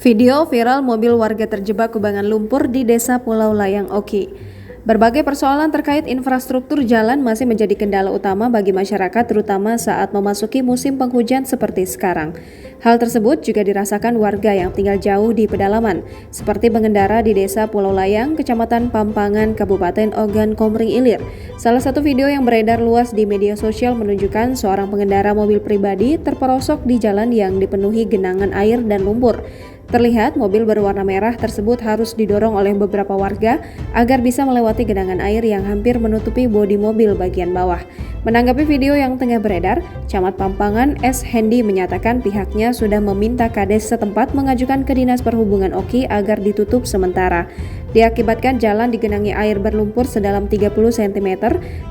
Video viral mobil warga terjebak kubangan lumpur di Desa Pulau Layang Oki. Berbagai persoalan terkait infrastruktur jalan masih menjadi kendala utama bagi masyarakat, terutama saat memasuki musim penghujan seperti sekarang. Hal tersebut juga dirasakan warga yang tinggal jauh di pedalaman, seperti pengendara di Desa Pulau Layang, Kecamatan Pampangan, Kabupaten Ogan Komering Ilir. Salah satu video yang beredar luas di media sosial menunjukkan seorang pengendara mobil pribadi terperosok di jalan yang dipenuhi genangan air dan lumpur. Terlihat mobil berwarna merah tersebut harus didorong oleh beberapa warga agar bisa melewati genangan air yang hampir menutupi bodi mobil bagian bawah. Menanggapi video yang tengah beredar, Camat Pampangan S. Hendy menyatakan pihaknya sudah meminta Kades setempat mengajukan ke Dinas Perhubungan Oki agar ditutup sementara. Diakibatkan jalan digenangi air berlumpur sedalam 30 cm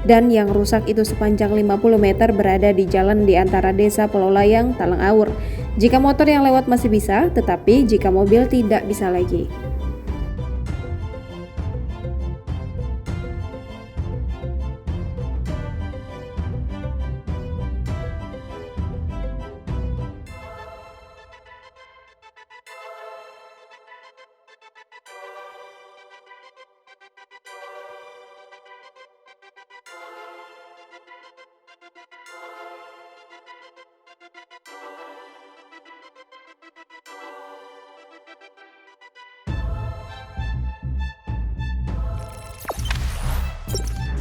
dan yang rusak itu sepanjang 50 meter berada di jalan di antara Desa Pulau Layang, Talang Aur. Jika motor yang lewat masih bisa, tetapi jika mobil tidak bisa lagi.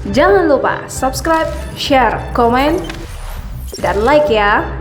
Jangan lupa subscribe, share, komen, dan like ya.